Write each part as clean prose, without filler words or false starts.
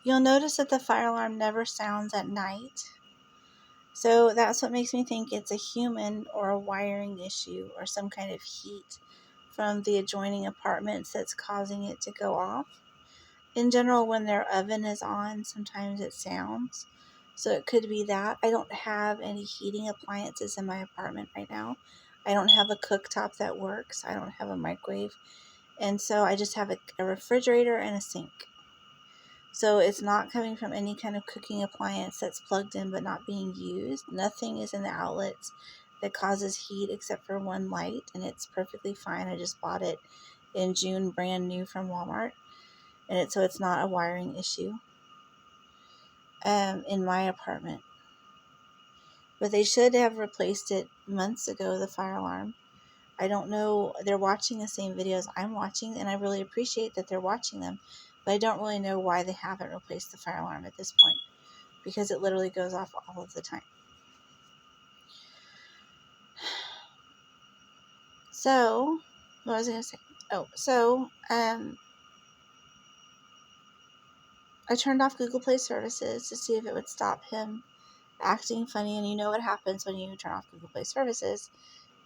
You'll notice that the fire alarm never sounds at night. So that's what makes me think it's a human or a wiring issue or some kind of heat from the adjoining apartments that's causing it to go off. In general, when their oven is on, sometimes it sounds. So it could be that. I don't have any heating appliances in my apartment right now. I don't have a cooktop that works. I don't have a microwave. And so I just have a refrigerator and a sink. So it's not coming from any kind of cooking appliance that's plugged in but not being used. Nothing is in the outlets that causes heat except for one light, and it's perfectly fine. I just bought it in June, brand new from Walmart, and so it's not a wiring issue in my apartment. But they should have replaced it months ago, the fire alarm. I don't know. They're watching the same videos I'm watching, and I really appreciate that they're watching them. But I don't really know why they haven't replaced the fire alarm at this point, because it literally goes off all of the time. So, what was I going to say? I turned off Google Play services to see if it would stop him acting funny. And you know what happens when you turn off Google Play services?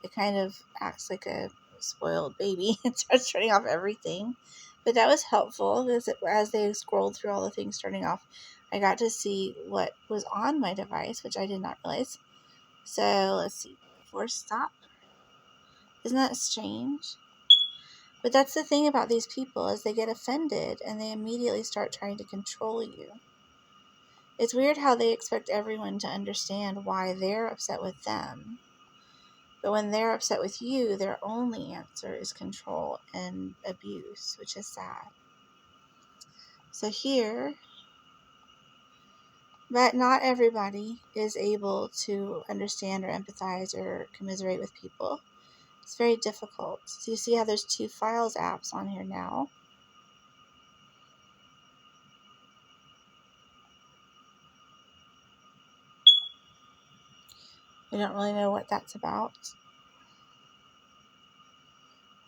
It kind of acts like a spoiled baby and starts turning off everything. But that was helpful because as they scrolled through all the things turning off, I got to see what was on my device, which I did not realize. So let's see. Force stop. Isn't that strange? But that's the thing about these people, is they get offended and they immediately start trying to control you. It's weird how they expect everyone to understand why they're upset with them. But when they're upset with you, their only answer is control and abuse, which is sad. So here, but not everybody is able to understand or empathize or commiserate with people. It's very difficult. So you see how there's 2 files apps on here now. We don't really know what that's about.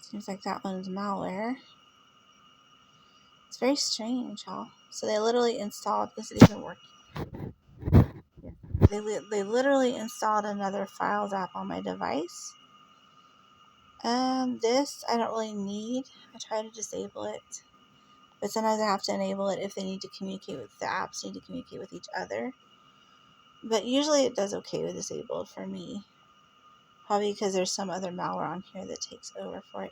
Seems like that one's malware. It's very strange, y'all. So they literally installed, is it even working? Yeah. They literally installed another Files app on my device. This I don't really need. I try to disable it. But sometimes I have to enable it if they need to communicate with the apps, need to communicate with each other. But usually it does okay with disabled for me. Probably because there's some other malware on here that takes over for it.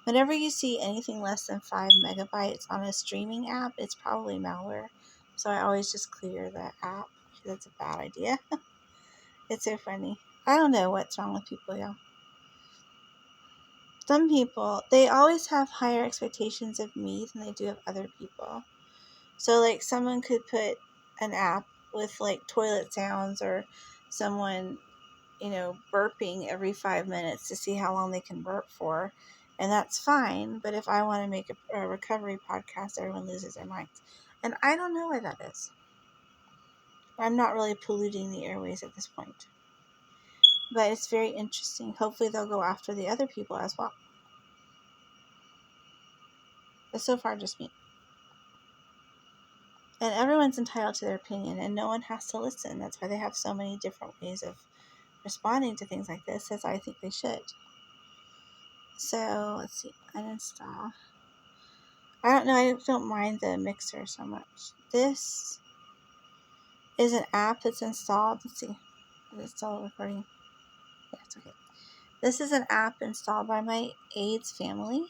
Whenever you see anything less than 5 megabytes on a streaming app, it's probably malware. So I always just clear the app. That's a bad idea. It's so funny. I don't know what's wrong with people, y'all. Some people, they always have higher expectations of me than they do of other people. So, like, someone could put an app with, like, toilet sounds or someone, burping every 5 minutes to see how long they can burp for. And that's fine. But if I want to make a recovery podcast, everyone loses their minds. And I don't know why that is. I'm not really polluting the airways at this point. But it's very interesting. Hopefully they'll go after the other people as well. But so far, just me. And everyone's entitled to their opinion, and no one has to listen. That's why they have so many different ways of responding to things like this, as I think they should. So, let's see. Uninstall. I don't know. I don't mind the mixer so much. This is an app that's installed. Let's see. Is it still recording? Yeah, it's okay. This is an app installed by my AIDS family.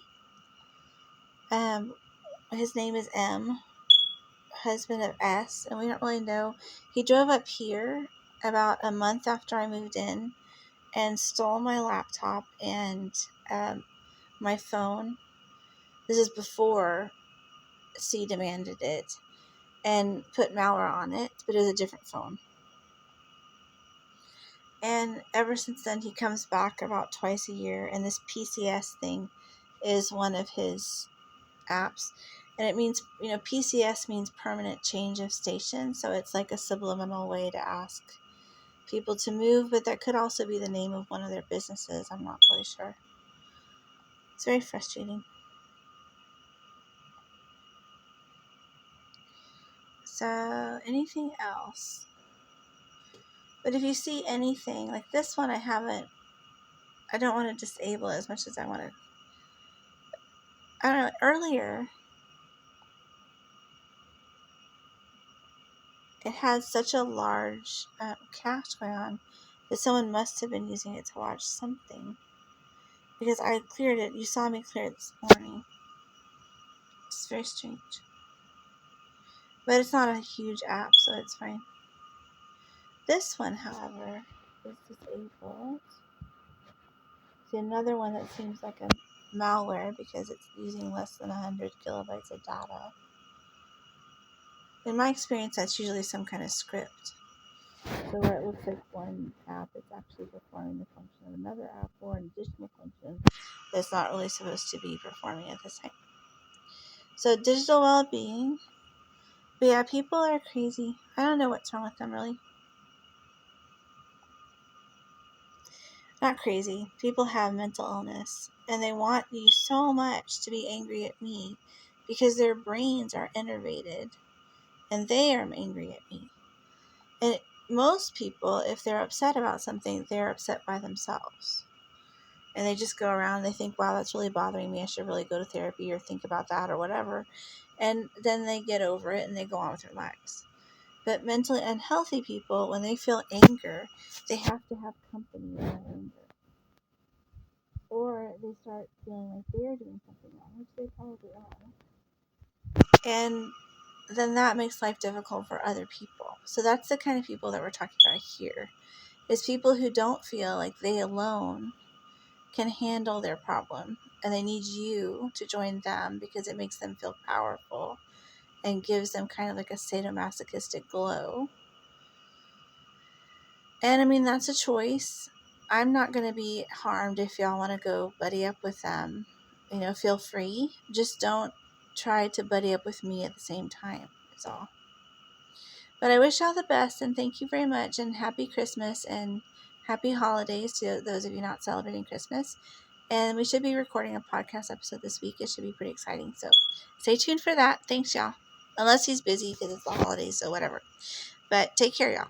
His name is M, husband of S, and we don't really know. He drove up here about a month after I moved in and stole my laptop and my phone. This is before C demanded it, and put malware on it, but it was a different phone. And ever since then, he comes back about twice a year, and this PCS thing is one of his apps. And it means, PCS means permanent change of station, so it's like a subliminal way to ask people to move, but that could also be the name of one of their businesses. I'm not really sure. It's very frustrating. So, anything else? But if you see anything, like this one I don't want to disable as much as I want to. I don't know, earlier, it had such a large cache going on that someone must have been using it to watch something. Because I cleared it. You saw me clear it this morning. It's very strange. But it's not a huge app, so it's fine. This one, however, is disabled. See, another one that seems like a malware because it's using less than 100 kilobytes of data. In my experience, that's usually some kind of script. So where it looks like one app, it's actually performing the function of another app or an additional function that's not really supposed to be performing at this time. So digital well-being. But yeah, people are crazy. I don't know what's wrong with them, really. Not crazy. People have mental illness, and they want you so much to be angry at me because their brains are innervated, and they are angry at me. And most people, if they're upset about something, they're upset by themselves. And they just go around and they think, wow, that's really bothering me. I should really go to therapy or think about that or whatever. And then they get over it and they go on with their lives. But mentally unhealthy people, when they feel anger, they have to have company in that anger. Or they start feeling like they're doing something wrong, which they probably are. And then that makes life difficult for other people. So that's the kind of people that we're talking about here. Is people who don't feel like they alone can handle their problem. And they need you to join them because it makes them feel powerful and gives them kind of like a sadomasochistic glow. And I mean, that's a choice. I'm not going to be harmed if y'all want to go buddy up with them. You know, feel free. Just don't try to buddy up with me at the same time. That's all. But I wish y'all the best and thank you very much and happy Christmas and happy holidays to those of you not celebrating Christmas. And we should be recording a podcast episode this week. It should be pretty exciting. So stay tuned for that. Thanks, y'all. Unless he's busy because it's the holidays, so whatever. But take care, y'all.